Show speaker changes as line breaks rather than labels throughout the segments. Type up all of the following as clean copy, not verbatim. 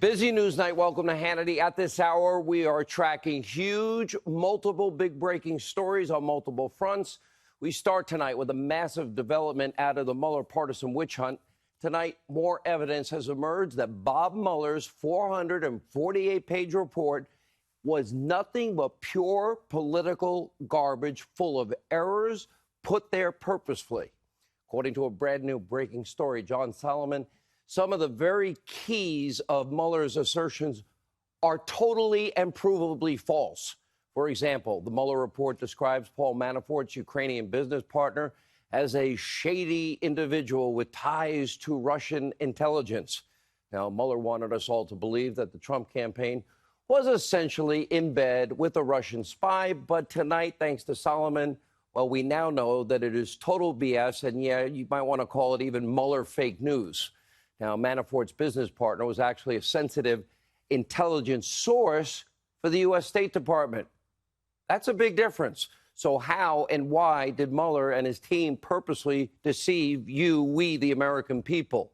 Busy news night. Welcome to Hannity. At this hour, we are tracking huge, multiple big breaking stories on multiple fronts. We start tonight with a massive development out of the Mueller partisan witch hunt. Tonight, more evidence has emerged that Bob Mueller's 448-page report was nothing but pure political garbage full of errors put there purposefully. According to a brand new breaking story, John Solomon, some of the very keys of Mueller's assertions are totally and provably false. For example, the Mueller report describes Paul Manafort's Ukrainian business partner as a shady individual with ties to Russian intelligence. Now, Mueller wanted us all to believe that the Trump campaign was essentially in bed with a Russian spy, but tonight, thanks to Solomon, well, we now know that it is total BS, and yeah, you might want to call it even Mueller fake news. Now, Manafort's business partner was actually a sensitive intelligence source for the U.S. State Department. That's a big difference. So how and why did Mueller and his team purposely deceive we, the American people?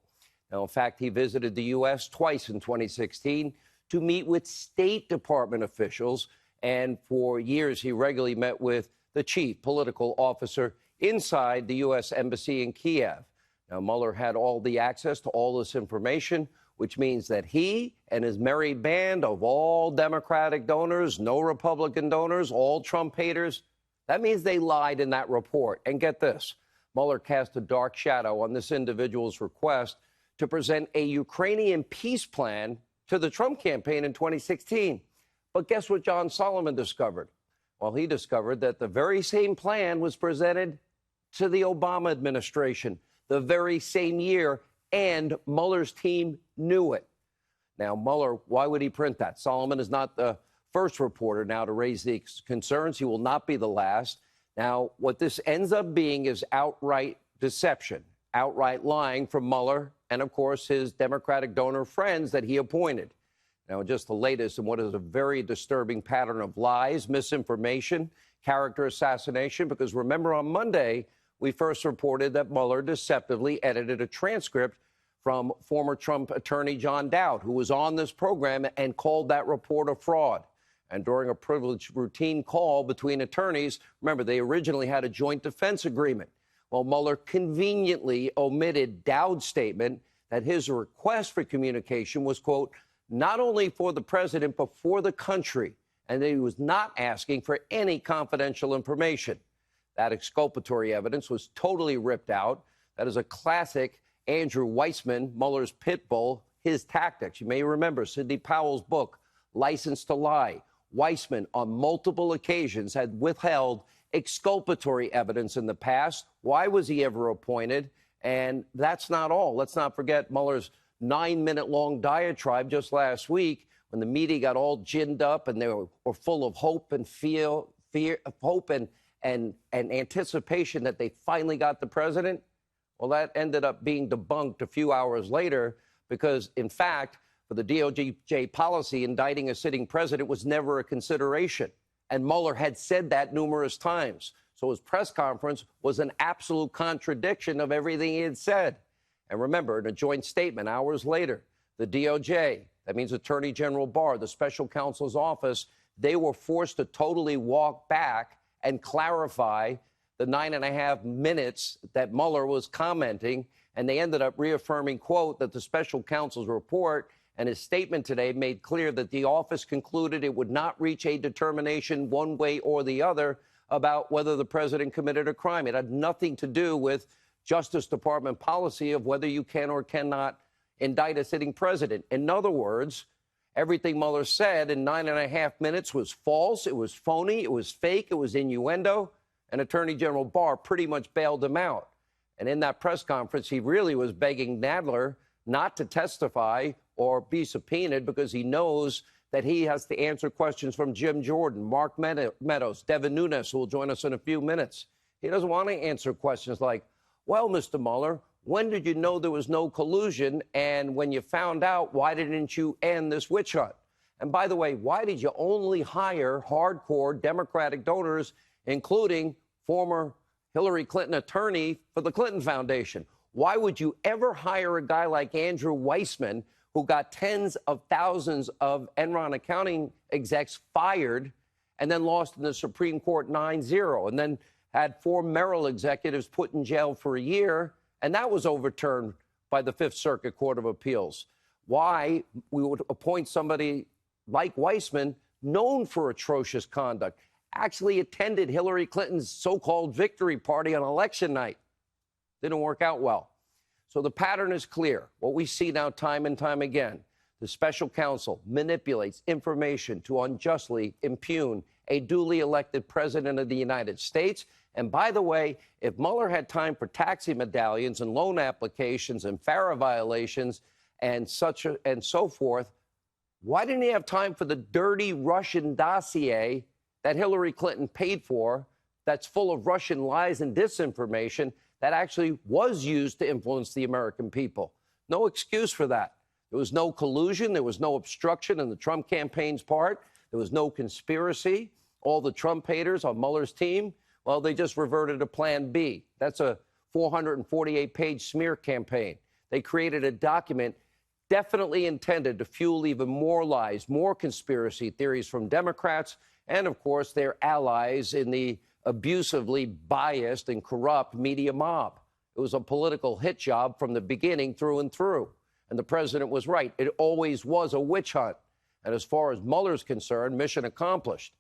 Now, in fact, he visited the U.S. twice in 2016 to meet with State Department officials, and for years he regularly met with the chief political officer inside the U.S. Embassy in Kiev. Now, Mueller had all the access to all this information, which means that he and his merry band of all Democratic donors, no Republican donors, all Trump haters, that means they lied in that report. And get this, Mueller cast a dark shadow on this individual's request to present a Ukrainian peace plan to the Trump campaign in 2016. But guess what John Solomon discovered? Well, he discovered that the very same plan was presented to the Obama administration the very same year, and Mueller's team knew it. Now, Mueller, why would he print that? Solomon is not the first reporter now to raise these concerns. He will not be the last. Now, what this ends up being is outright deception, outright lying from Mueller and, of course, his Democratic donor friends that he appointed. Now, just the latest in what is a very disturbing pattern of lies, misinformation, character assassination, because remember on Monday, we first reported that Mueller deceptively edited a transcript from former Trump attorney John Dowd, who was on this program and called that report a fraud. And during a privileged routine call between attorneys, remember, they originally had a joint defense agreement. Well, Mueller conveniently omitted Dowd's statement that his request for communication was, quote, not only for the president, but for the country, and that he was not asking for any confidential information. That exculpatory evidence was totally ripped out. That is a classic Andrew Weissmann, Mueller's pit bull, his tactics. You may remember Sidney Powell's book, License to Lie. Weissmann, on multiple occasions, had withheld exculpatory evidence in the past. Why was he ever appointed? And that's not all. Let's not forget Mueller's 9-minute-long diatribe just last week when the media got all ginned up and they were full of hope and hope and anticipation that they finally got the president. Well, that ended up being debunked a few hours later because, in fact, for the DOJ policy, indicting a sitting president was never a consideration. And Mueller had said that numerous times. So his press conference was an absolute contradiction of everything he had said. And remember, in a joint statement hours later, the DOJ, that means Attorney General Barr, the special counsel's office, they were forced to totally walk back and clarify the 9.5 minutes that Mueller was commenting. And they ended up reaffirming, quote, that the special counsel's report and his statement today made clear that the office concluded it would not reach a determination one way or the other about whether the president committed a crime. It had nothing to do with Justice Department policy of whether you can or cannot indict a sitting president. In other words, everything Mueller said in 9.5 minutes was false, it was phony, it was fake, it was innuendo, and Attorney General Barr pretty much bailed him out. And in that press conference, he really was begging Nadler not to testify or be subpoenaed because he knows that he has to answer questions from Jim Jordan, Mark Meadows, Devin Nunes, who will join us in a few minutes. He doesn't want to answer questions like, well, Mr. Mueller, when did you know there was no collusion? And when you found out, why didn't you end this witch hunt? And by the way, why did you only hire hardcore Democratic donors, including former Hillary Clinton attorney for the Clinton Foundation? Why would you ever hire a guy like Andrew Weissmann, who got tens of thousands of Enron accounting execs fired and then lost in the Supreme Court 9-0, and then had 4 Merrill executives put in jail for a year, and that was overturned by the Fifth Circuit Court of Appeals. Why we would appoint somebody like Weissman, known for atrocious conduct, actually attended Hillary Clinton's so-called victory party on election night. Didn't work out well. So the pattern is clear. What we see now time and time again, the special counsel manipulates information to unjustly impugn a duly elected president of the United States. And by the way, if Mueller had time for taxi medallions and loan applications and FARA violations and so forth, why didn't he have time for the dirty Russian dossier that Hillary Clinton paid for, that's full of Russian lies and disinformation that actually was used to influence the American people? No excuse for that. There was no collusion. There was no obstruction on the Trump campaign's part. There was no conspiracy. All the Trump haters on Mueller's team, well, they just reverted to Plan B. That's a 448-page smear campaign. They created a document definitely intended to fuel even more lies, more conspiracy theories from Democrats and, of course, their allies in the abusively biased and corrupt media mob. It was a political hit job from the beginning through and through. And the president was right. It always was a witch hunt. And as far as Mueller's concerned, mission accomplished.